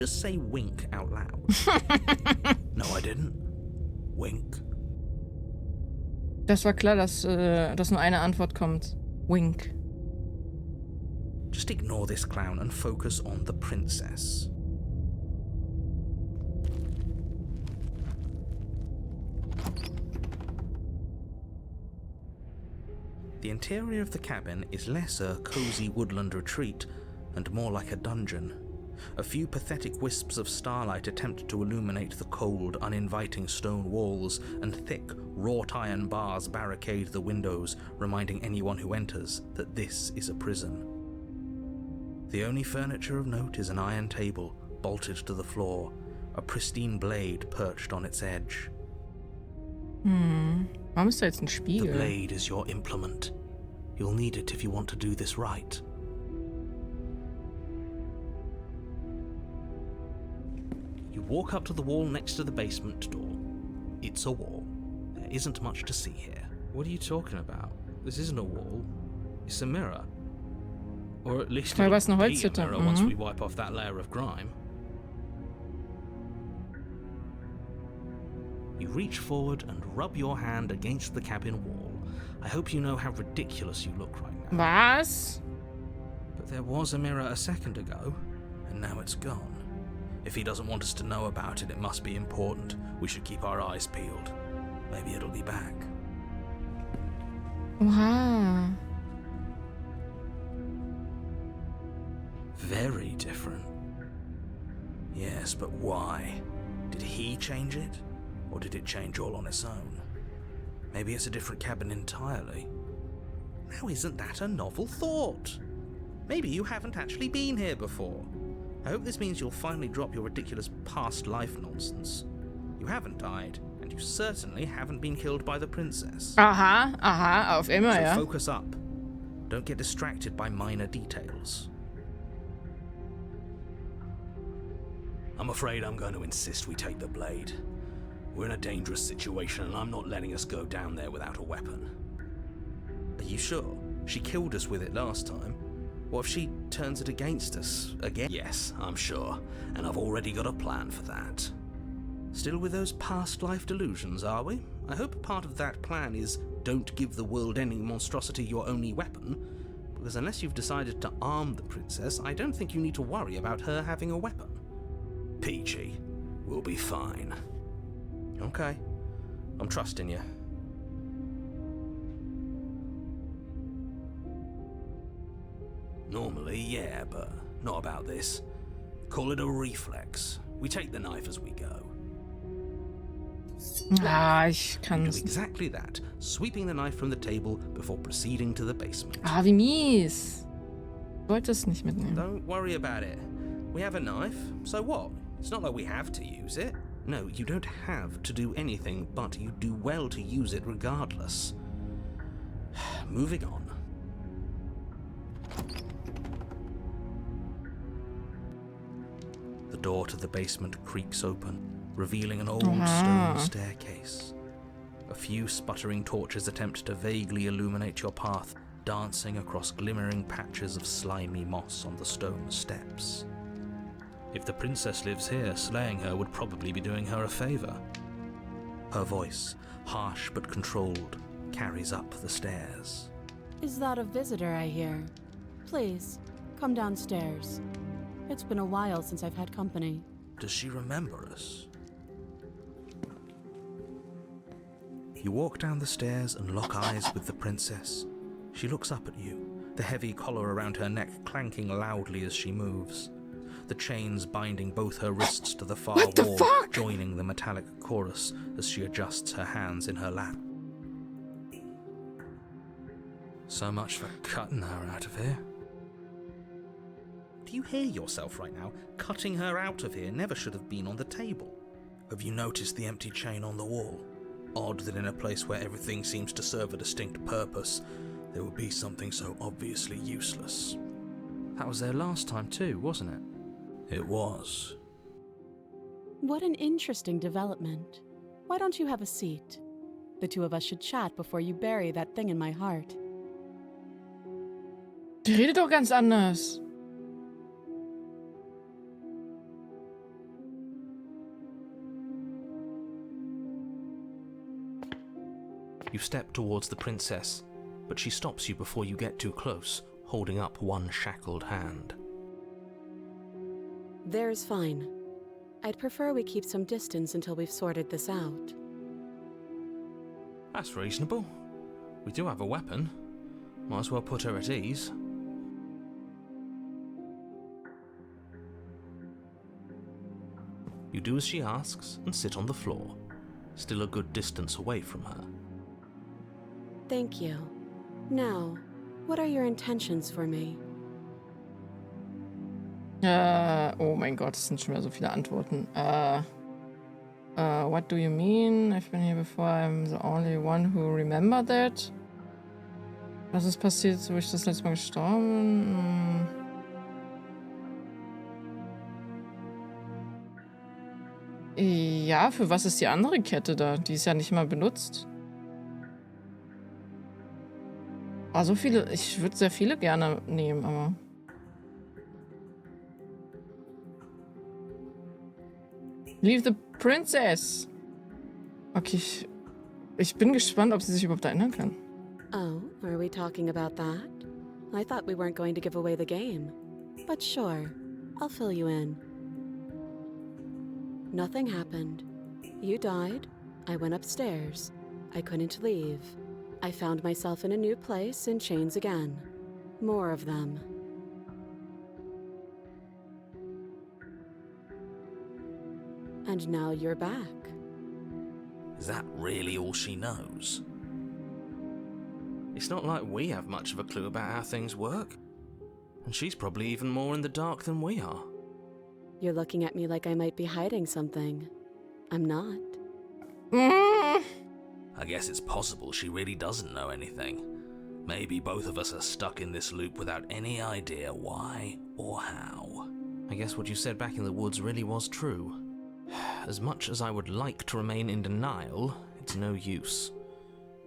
Just say wink out loud. No, I didn't. Wink. Das war klar, dass nur eine Antwort kommt. Wink. Just ignore this clown and focus on the princess. The interior of the cabin is less a cozy woodland retreat and more like a dungeon. A few pathetic wisps of starlight attempt to illuminate the cold, uninviting stone walls, and thick, wrought iron bars barricade the windows, reminding anyone who enters that this is a prison. The only furniture of note is an iron table, bolted to the floor, a pristine blade perched on its edge. Warum ist da jetzt ein The Spiegel? blade is your implement. You'll need it if you want to do this right. You walk up to the wall next to the basement door. It's a wall. There isn't much to see here. What are you talking about? This isn't a wall. It's a mirror. Or at least Weil it'll was eine be a Holzhütte. mirror once we wipe off that layer of grime. You reach forward and rub your hand against the cabin wall. I hope you know how ridiculous you look right now. Was? But there was a mirror a second ago, and now it's gone. If he doesn't want us to know about it, it must be important. We should keep our eyes peeled. Maybe it'll be back. Oha. Very different. Yes, but why? Did he change it? Or did it change all on its own? Maybe it's a different cabin entirely. Now isn't that a novel thought? Maybe you haven't actually been here before. I hope this means you'll finally drop your ridiculous past life nonsense. You haven't died, and you certainly haven't been killed by the princess. Aha, auf immer, So ja. focus up. Don't get distracted by minor details. I'm afraid I'm going to insist we take the blade. We're in a dangerous situation, and I'm not letting us go down there without a weapon. Are you sure? She killed us with it last time. What if she turns it against us again? Yes, I'm sure, and I've already got a plan for that. Still with those past life delusions, are we? I hope part of that plan is don't give the world any monstrosity your only weapon, because unless you've decided to arm the princess, I don't think you need to worry about her having a weapon. Peachy, we'll be fine. Okay, I'm trusting you. Normally, yeah, but not about this. Call it a reflex. We take the knife as we go. Ah, ich You kann do es nicht. exactly that, sweeping the knife from the table before proceeding to the basement. Ah, wie mies. Ich wollte es nicht mitnehmen. Don't worry about it. We have a knife, so what? It's not like we have to use it. No, you don't have to do anything, but you do well to use it regardless. Moving on. The door to the basement creaks open, revealing an old stone staircase. A few sputtering torches attempt to vaguely illuminate your path, dancing across glimmering patches of slimy moss on the stone steps. If the princess lives here, slaying her would probably be doing her a favor. Her voice, harsh but controlled, carries up the stairs. Is that a visitor I hear? Please, come downstairs. It's been a while since I've had company. Does she remember us? You walk down the stairs and lock eyes with the princess. She looks up at you, the heavy collar around her neck clanking loudly as she moves. The chains binding both her wrists to the far wall, joining the metallic chorus as she adjusts her hands in her lap. So much for cutting her out of here. Do you hear yourself right now? Cutting her out of here never should have been on the table. Have you noticed the empty chain on the wall? Odd that in a place where everything seems to serve a distinct purpose, there would be something so obviously useless. That was there last time too, wasn't it? It was. What an interesting development. Why don't you have a seat? The two of us should chat before you bury that thing in my heart. Die redet doch ganz anders. You step towards the princess, but she stops you before you get too close, holding up one shackled hand. There's fine. I'd prefer we keep some distance until we've sorted this out. That's reasonable. We do have a weapon. Might as well put her at ease. You do as she asks and sit on the floor, still a good distance away from her. Thank you. Now, what are your intentions for me? Oh mein Gott, es sind schon wieder so viele Antworten. What do you mean? I've been here before, I'm the only one who remember that. Was ist passiert, wo ich das letzte Mal gestorben bin? Ja, für was ist die andere Kette da? Die ist ja nicht mal benutzt. So viele, ich würde sehr viele gerne nehmen, aber... Leave the princess! Okay, ich bin gespannt, ob sie sich überhaupt erinnern kann. Oh, are we talking about that? I thought we weren't going to give away the game. But sure, I'll fill you in. Nothing happened. You died. I went upstairs. I couldn't leave. I found myself in a new place in chains again. More of them. And now you're back. Is that really all she knows? It's not like we have much of a clue about how things work. And she's probably even more in the dark than we are. You're looking at me like I might be hiding something. I'm not. I guess it's possible she really doesn't know anything. Maybe both of us are stuck in this loop without any idea why or how. I guess what you said back in the woods really was true. As much as I would like to remain in denial, it's no use.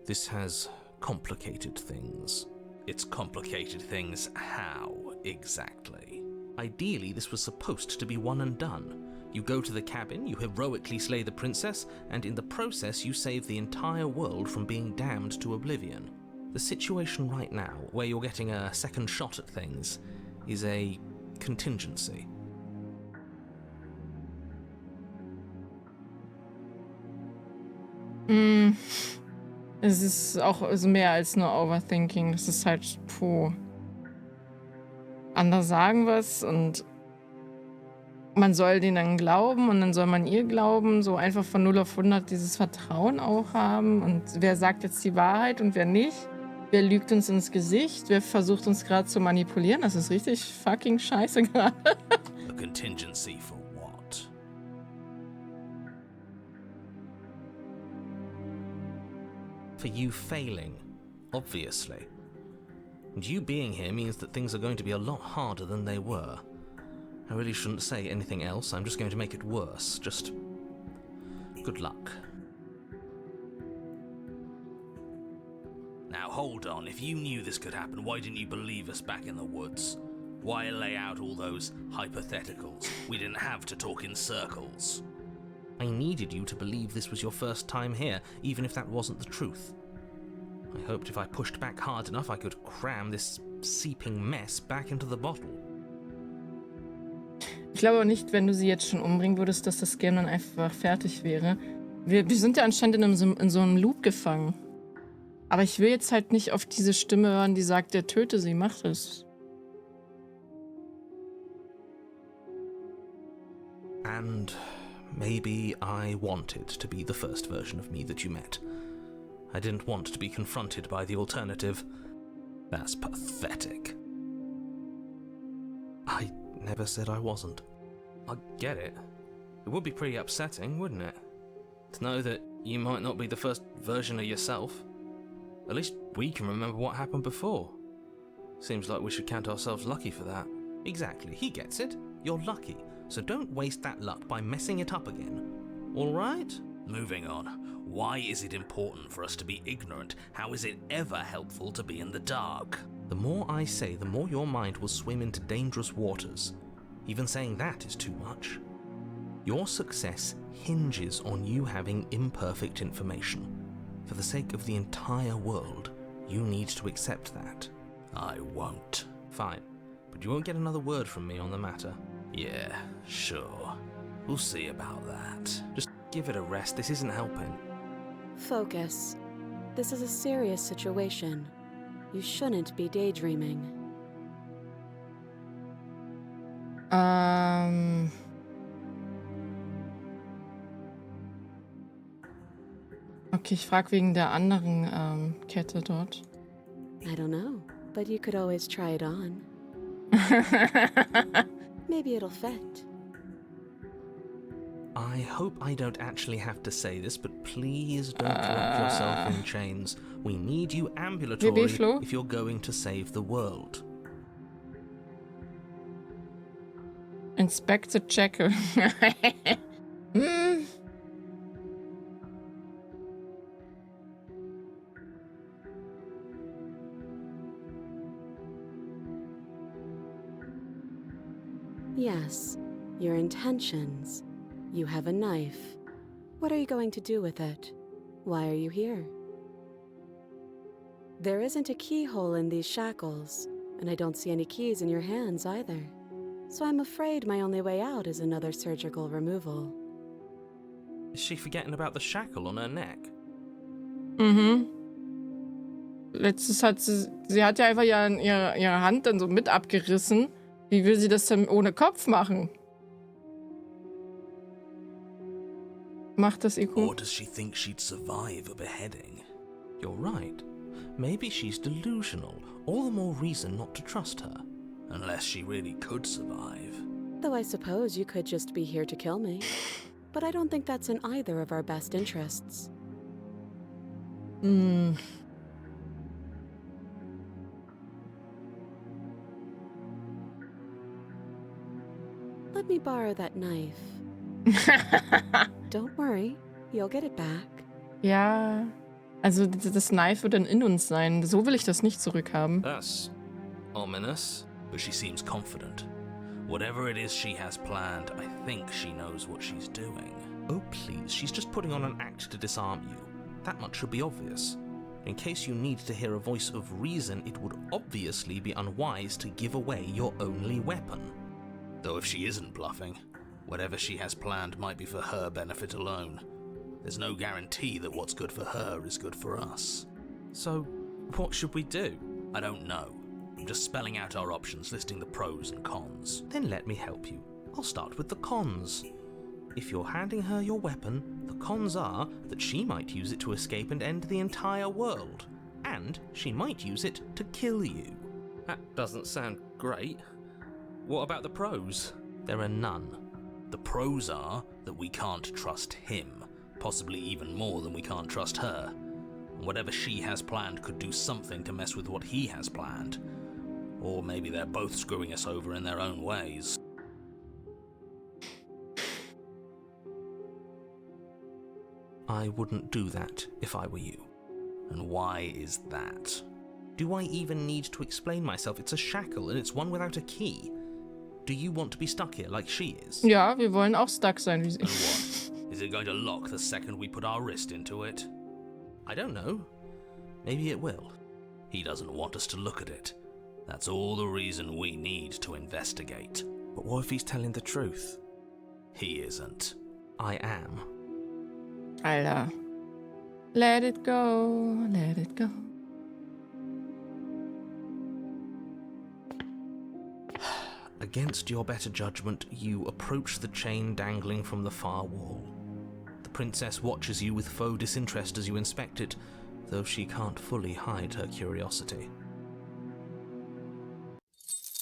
This has complicated things. It's complicated things how, exactly? Ideally, this was supposed to be one and done. You go to the cabin, you heroically slay the princess, and in the process you save the entire world from being damned to oblivion. The situation right now, where you're getting a second shot at things, is a contingency. Es ist auch mehr als nur Overthinking. Es ist halt, andere sagen was und man soll denen dann glauben und dann soll man ihr glauben. So einfach von 0 auf 100 dieses Vertrauen auch haben. Und wer sagt jetzt die Wahrheit und wer nicht? Wer lügt uns ins Gesicht? Wer versucht uns gerade zu manipulieren? Das ist richtig fucking scheiße gerade. A contingency for what? For you failing, obviously. And you being here means that things are going to be a lot harder than they were. I really shouldn't say anything else, I'm just going to make it worse. Just good luck. Now hold on, if you knew this could happen, why didn't you believe us back in the woods? Why lay out all those hypotheticals? We didn't have to talk in circles. I needed you to believe this was your first time here, even if that wasn't the truth. I hoped if I pushed back hard enough I could cram this seeping mess back into the bottle. Ich glaube aber nicht, wenn du sie jetzt schon umbringen würdest, dass das Game dann einfach fertig wäre. Wir sind ja anscheinend in so einem Loop gefangen. Aber ich will jetzt halt nicht auf diese Stimme hören, die sagt, der töte sie, mach es. And maybe I wanted to be the first version of me that you met. I didn't want to be confronted by the alternative. That's pathetic. I never said I wasn't. I get it. It would be pretty upsetting, wouldn't it? To know that you might not be the first version of yourself. At least we can remember what happened before. Seems like we should count ourselves lucky for that. Exactly, he gets it. You're lucky. So don't waste that luck by messing it up again. Alright? Moving on. Why is it important for us to be ignorant? How is it ever helpful to be in the dark? The more I say, the more your mind will swim into dangerous waters. Even saying that is too much. Your success hinges on you having imperfect information. For the sake of the entire world, you need to accept that. I won't. Fine, but you won't get another word from me on the matter. Yeah, sure. We'll see about that. Just give it a rest, this isn't helping. Focus. This is a serious situation. You shouldn't be daydreaming. Okay, ich frage wegen der anderen Kette dort. I don't know, but you could always try it on. Maybe it'll fit. I hope I don't actually have to say this, but please don't lock yourself in chains. We need you ambulatory Flo? if you're going to save the world. Inspect the jackal. Hm. Yes, your intentions. You have a knife. What are you going to do with it? Why are you here? There isn't a keyhole in these shackles, and I don't see any keys in your hands either. So I'm afraid my only way out is another surgical removal. Is she forgetting about the shackle on her neck? Mhm. Letztes hat sie hat ja einfach ihre Hand dann so mit abgerissen. Wie will sie das denn ohne Kopf machen? Macht das Iko? Or does she think she'd survive a beheading? You're right. Maybe she's delusional. All the more reason not to trust her. Unless she really could survive. Though I suppose you could just be here to kill me. But I don't think that's in either of our best interests. Hm. Let me borrow that knife. Don't worry, you'll get it back. Ja. Also das Knife wird dann in uns sein. So will ich das nicht zurückhaben. That's ominous. But she seems confident. Whatever it is she has planned, I think she knows what she's doing. Oh please, she's just putting on an act to disarm you. That much should be obvious. In case you need to hear a voice of reason, it would obviously be unwise to give away your only weapon. Though if she isn't bluffing, whatever she has planned might be for her benefit alone. There's no guarantee that what's good for her is good for us. So, what should we do? I don't know. I'm just spelling out our options, listing the pros and cons. Then let me help you. I'll start with the cons. If you're handing her your weapon, the cons are that she might use it to escape and end the entire world. And she might use it to kill you. That doesn't sound great. What about the pros? There are none. The pros are that we can't trust him, possibly even more than we can't trust her. And whatever she has planned could do something to mess with what he has planned. Or maybe they're both screwing us over in their own ways. I wouldn't do that if I were you. And why is that? Do I even need to explain myself? It's a shackle and it's one without a key. Do you want to be stuck here like she is? Ja, wir wollen auch stuck sein wie And sie. what? Is it going to lock the second we put our wrist into it? I don't know. Maybe it will. He doesn't want us to look at it. That's all the reason we need to investigate. But what if he's telling the truth? He isn't. I am. Alter. Let it go, let it go. Against your better judgment, you approach the chain dangling from the far wall. The princess watches you with faux disinterest as you inspect it, though she can't fully hide her curiosity.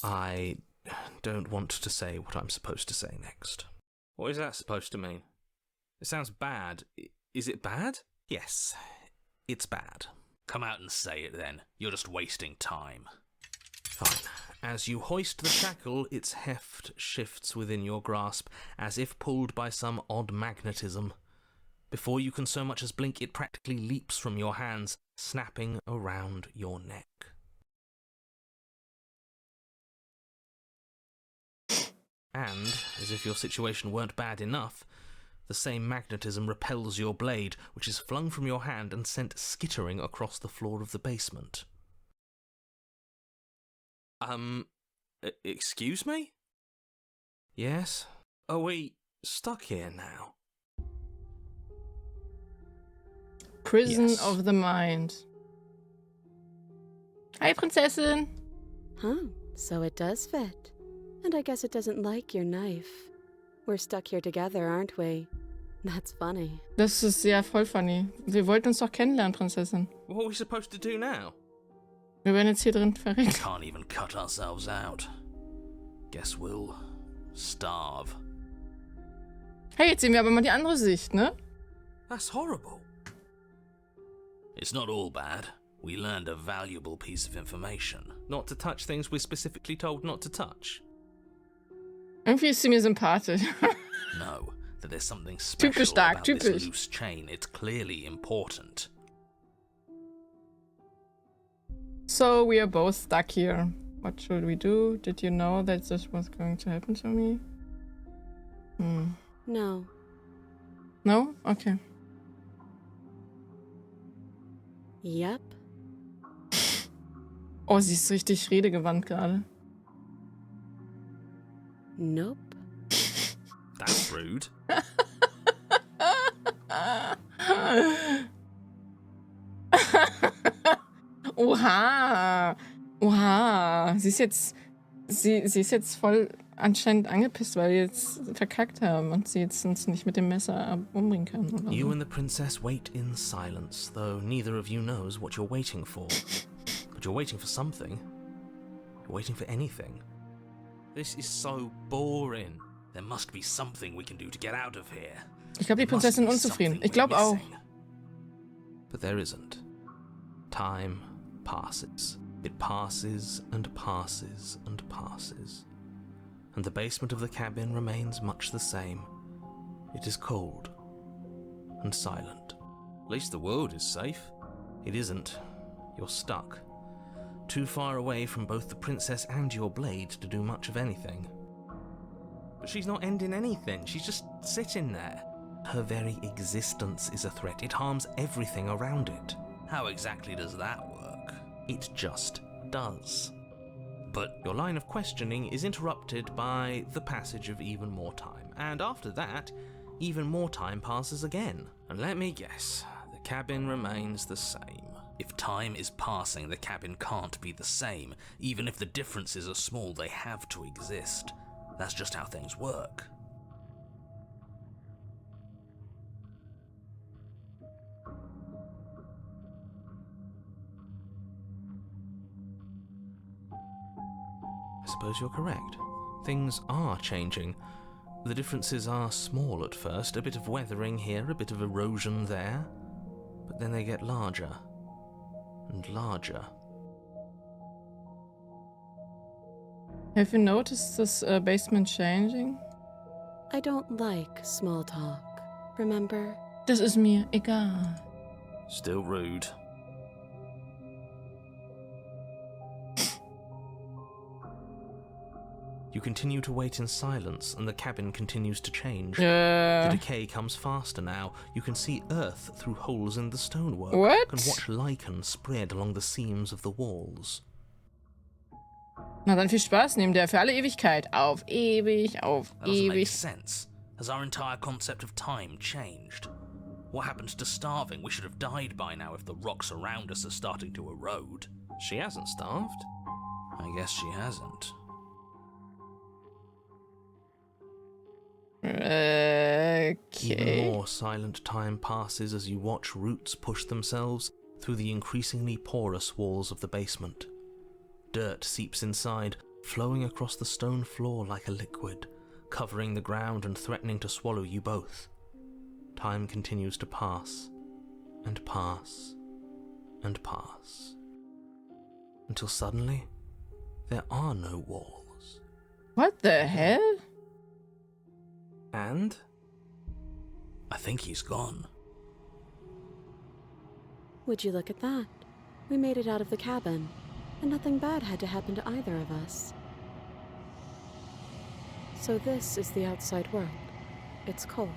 I don't want to say what I'm supposed to say next. What is that supposed to mean? It sounds bad. Is it bad? Yes, it's bad. Come out and say it then. You're just wasting time. Fine. As you hoist the shackle, its heft shifts within your grasp, as if pulled by some odd magnetism. Before you can so much as blink, it practically leaps from your hands, snapping around your neck. And, as if your situation weren't bad enough, The same magnetism repels your blade, which is flung from your hand and sent skittering across the floor of the basement. Excuse me? Yes? Are we stuck here now? Prison Yes. of the mind. Hi, Prinzessin. Huh, so it does fit. And I guess it doesn't like your knife. We're stuck here together, aren't we? That's funny. Das ist ja voll funny. Wir wollten uns doch kennenlernen, Prinzessin. What are we supposed to do now? Wir werden jetzt hier drin verreckt. Can't even cut ourselves out. Guess we'll starve. Hey, jetzt sehen wir aber mal die andere Sicht, ne? That's horrible. It's not all bad. We learned a valuable piece of information. Not to touch things we're specifically told not to touch. Irgendwie ist sie mir sympathisch. No, that there's something special Typisch Dark, about typisch. this loose chain. It's clearly important. So we are both stuck here. What should we do? Did you know that this was going to happen to me? No. No? Okay. Yep. Oh, sie ist richtig redegewandt gerade. Nope. That's rude. Oha. Oha. Sie ist jetzt voll anscheinend angepisst, weil wir jetzt verkackt haben und sie jetzt uns nicht mit dem Messer umbringen kann. Oder You so. and the princess wait in silence, though neither of you knows what you're waiting for. But you're waiting for something. You're waiting for anything. This is so boring. There must be something we can do to get out of here. Ich glaube, die There must Prinzessin be unzufrieden. something Ich glaube we're auch. missing. But there isn't. Time passes. It passes and passes and passes. And the basement of the cabin remains much the same. It is cold and silent. At least the world is safe. It isn't. You're stuck. Too far away from both the princess and your blade to do much of anything. But she's not ending anything. She's just sitting there. Her very existence is a threat. It harms everything around it. How exactly does that work? It just does. But Your line of questioning is interrupted by the passage of even more time. And after that, even more time passes again. And let me guess, the cabin remains the same. if time is passing, the cabin can't be the same. Even if the differences are small, they have to exist. That's just how things work. I suppose you're correct. Things are changing. The differences are small at first, a bit of weathering here, a bit of erosion there, but then they get larger and larger. Have you noticed this basement changing? I don't like small talk, remember? Das ist mir egal. Still rude. You continue to wait in silence, and the cabin continues to change. Uh, The decay comes faster now. You can see earth through holes in the stonework. What? Can watch lichen spread along the seams of the walls. Na dann viel Spaß, neben der für alle Ewigkeit. Auf ewig, auf That doesn't make ewig. sense. Has our entire concept of time changed? What happened to starving? We should have died by now if the rocks around us are starting to erode. She hasn't starved. I guess she hasn't. Even Okay. more silent time passes as you watch roots push themselves through the increasingly porous walls of the basement. Dirt seeps inside, flowing across the stone floor like a liquid, covering the ground and threatening to swallow you both. Time continues to pass, and pass, and pass, until suddenly there are no walls. What the hell? And I think he's gone. Would you look at that? We made it out of the cabin, and nothing bad had to happen to either of us. So this is the outside world. It's cold.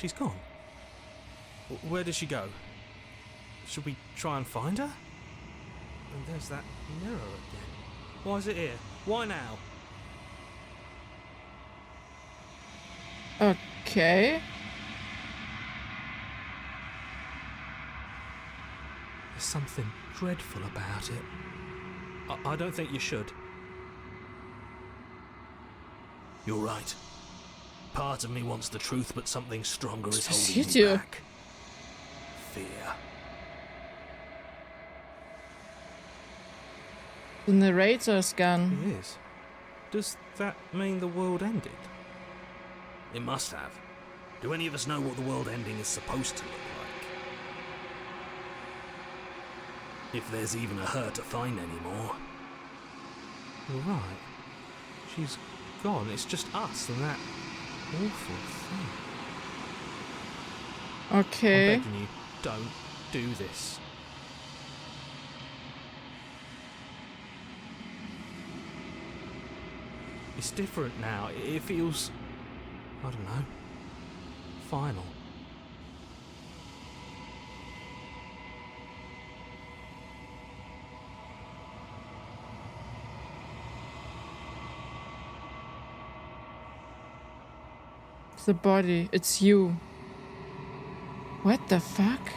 She's gone. Where did she go? Should we try and find her? And there's that mirror again. Why is it here? Why now? Okay. There's something dreadful about it. I don't think you should. You're right. Part of me wants the truth, but something stronger is Was holding passiert me hier? back. Fear. The narrator's gun. He is. Does that mean the world ended? It must have. Do any of us know what the world ending is supposed to look like? If there's even a her to find anymore. You're right. She's gone. It's just us and that awful thing. Okay. I'm begging you, don't do this. It's different now. It feels, I don't know, final. The body. It's you. What the fuck?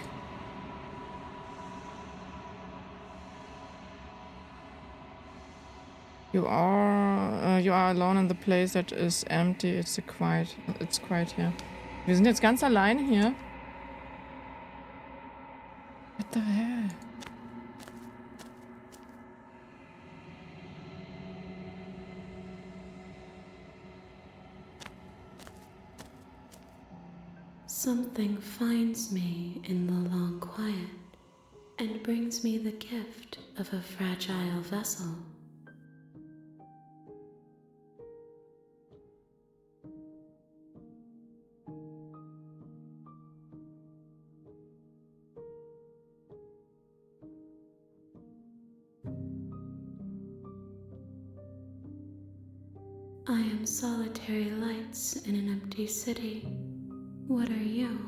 You are alone in the place that is empty. It's quiet here. Wir sind jetzt ganz alleine hier. What the hell? Something finds me in the long quiet and brings me the gift of a fragile vessel. I am solitary lights in an empty city. What are you?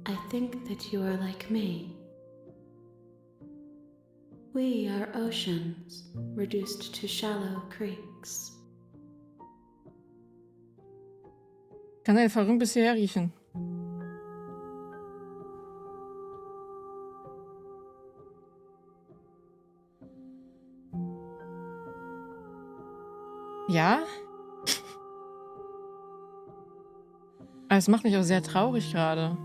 I think that you are like me. We are oceans, reduced to shallow creeks. Kann deine Verrückung bisher riechen? Ja? Aber es macht mich auch sehr traurig gerade.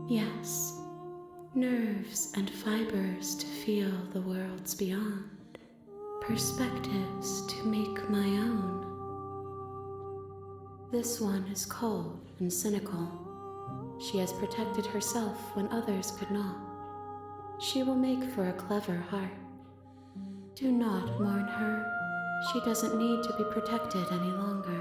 Yes, nerves and fibers to feel the worlds beyond, perspectives to make my own. This one is cold and cynical. She has protected herself when others could not. She will make for a clever heart. Do not mourn her. She doesn't need to be protected any longer.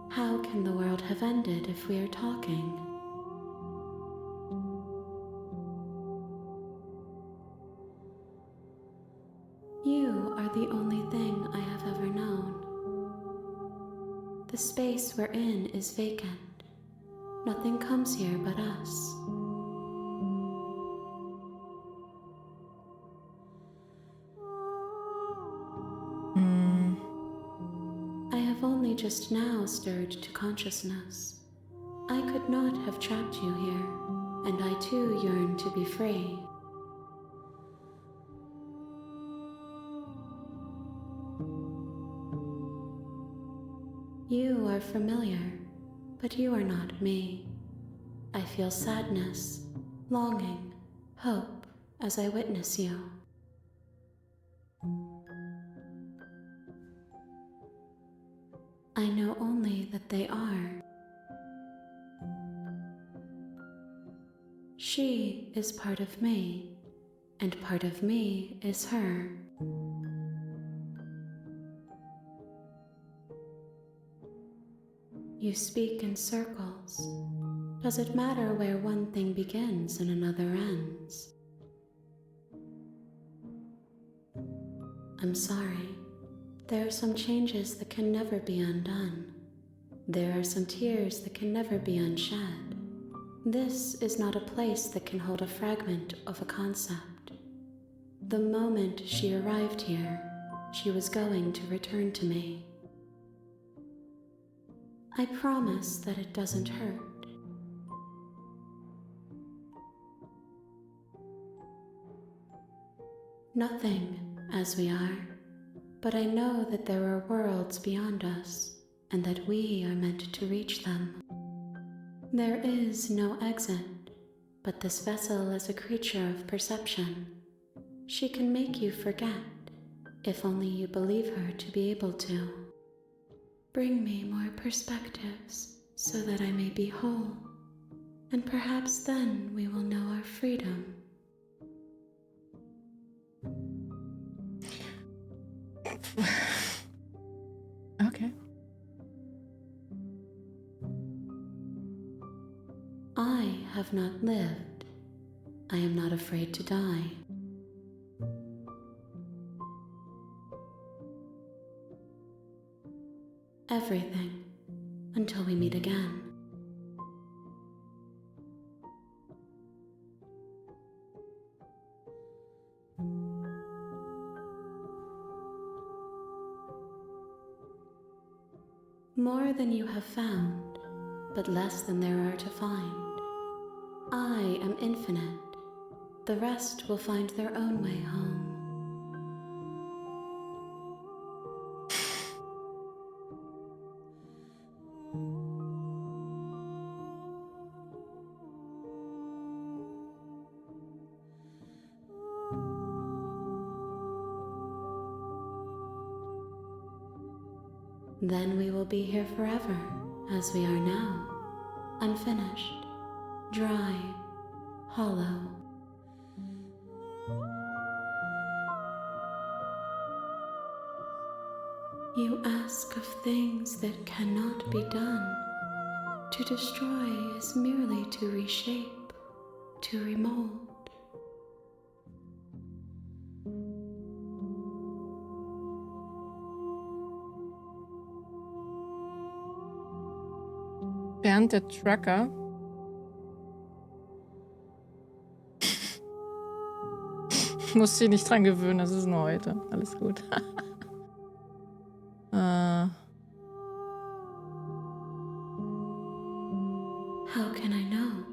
How can the world have ended if we are talking? You are the only thing I have ever known. The space we're in is vacant. Nothing comes here but us. I have only just now stirred to consciousness. I could not have trapped you here, and I too yearn to be free. You are familiar, but you are not me. I feel sadness, longing, hope as I witness you. I know only that they are. She is part of me, and part of me is her. You speak in circles. Does it matter where one thing begins and another ends? I'm sorry. There are some changes that can never be undone. There are some tears that can never be unshed. This is not a place that can hold a fragment of a concept. The moment she arrived here, she was going to return to me. I promise that it doesn't hurt. Nothing, as we are, but I know that there are worlds beyond us, and that we are meant to reach them. There is no exit, but this vessel is a creature of perception. She can make you forget, if only you believe her to be able to. Bring me more perspectives, so that I may be whole, and perhaps then we will know our freedom. Okay. I have not lived. I am not afraid to die. Everything, until we meet again. More than you have found, but less than there are to find. I am infinite. The rest will find their own way home. Then we will be here forever, as we are now, unfinished, dry, hollow. You ask of things that cannot be done. To destroy is merely to reshape, to remold. Bernd, der Trucker. Muss dich nicht dran gewöhnen, das ist nur heute. Alles gut. How can I know?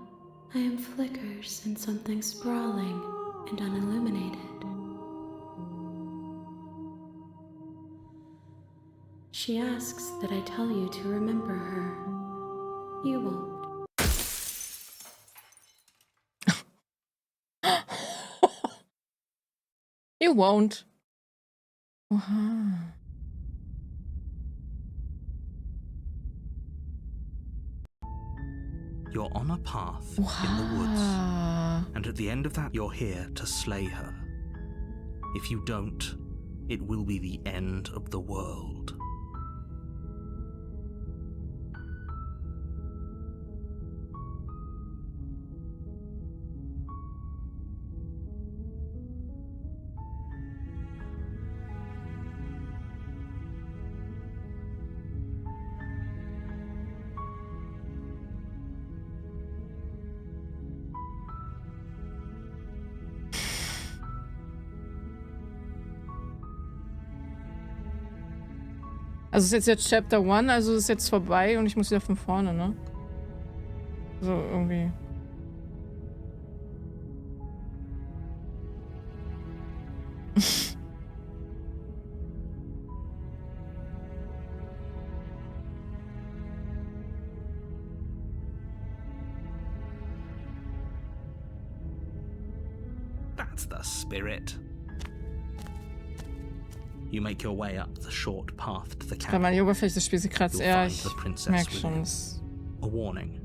I am flickers in something sprawling and unilluminated. She asks that I tell you to remember her. You won't. You won't. Oha. You're on a path in the woods, and at the end of that you're here to slay her. If you don't, it will be the end of the world. Also es ist jetzt Chapter 1, also es ist jetzt vorbei und ich muss wieder von vorne, ne? So irgendwie. That's the spirit. You make your way up the short path to the Weil cabin. meine Oberfläche spielt sie kratzt. You'll Ja, find ich the princess merke within. schon. Es A warning.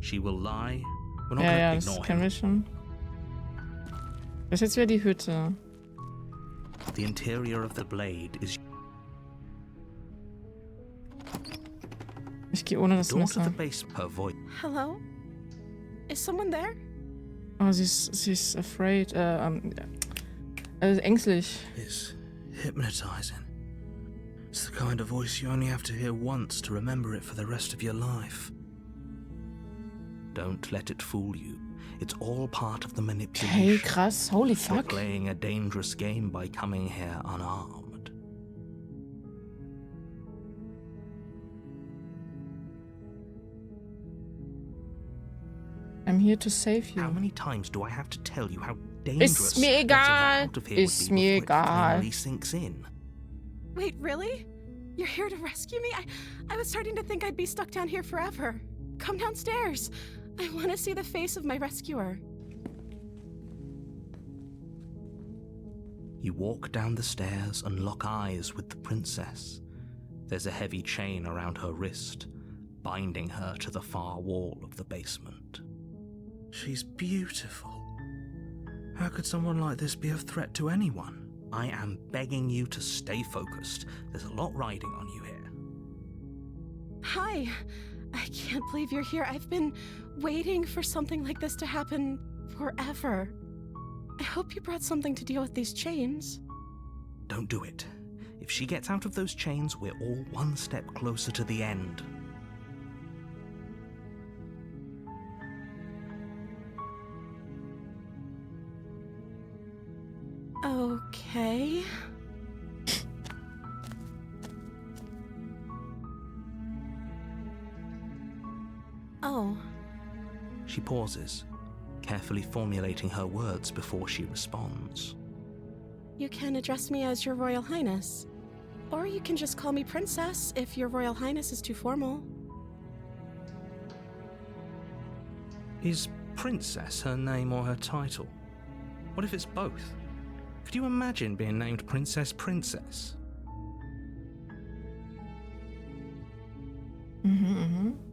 She will lie We're not Ja, gonna ja, das ignore kennen him. wir schon. Das ist jetzt wieder die Hütte. The interior of the blade is Ich gehe ohne das door to the Messer. base. Her voice. Hello? Is someone there? Oh, sie ist afraid. Ängstlich. Is hypnotizing. It's the kind of voice you only have to hear once to remember it for the rest of your life. Don't let it fool you. It's all part of the manipulation. Hey, krass. Holy You're fuck. playing a dangerous game by coming here unarmed. I'm here to save you. How many times do I have to tell you how dangerous Ist mir getting her egal. out of here Ist would be mir before it egal. finally sinks in? Wait, really? You're here to rescue me? I was starting to think I'd be stuck down here forever. Come downstairs. I want to see the face of my rescuer. You walk down the stairs and lock eyes with the princess. There's a heavy chain around her wrist, binding her to the far wall of the basement. She's beautiful. How could someone like this be a threat to anyone? I am begging you to stay focused. There's a lot riding on you here. Hi. I can't believe you're here. I've been waiting for something like this to happen forever. I hope you brought something to deal with these chains. Don't do it. If she gets out of those chains, we're all one step closer to the end. Okay. Oh, She pauses, carefully formulating her words before she responds. you can address me as Your Royal Highness. Or you can just call me Princess if Your Royal Highness is too formal. Is Princess her name or her title? What if it's both? Could you imagine being named Princess Princess?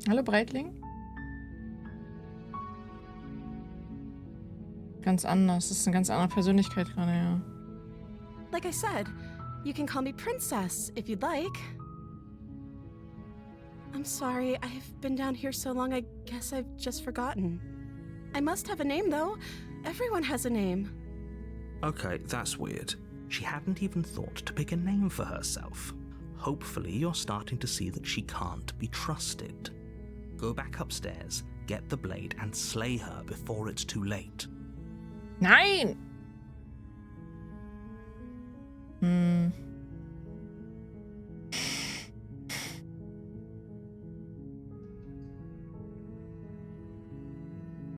Hallo, Breitling. Ganz anders. Das ist eine ganz andere Persönlichkeit gerade, ja. Like I said, you can call me Princess if you'd like. I'm sorry, I've been down here so long, I guess I've just forgotten. I must have a name, though. Everyone has a name. Okay, that's weird. She hadn't even thought to pick a name for herself. Hopefully you're starting to see that she can't be trusted. Go back upstairs, get the blade, and slay her before it's too late. Nein!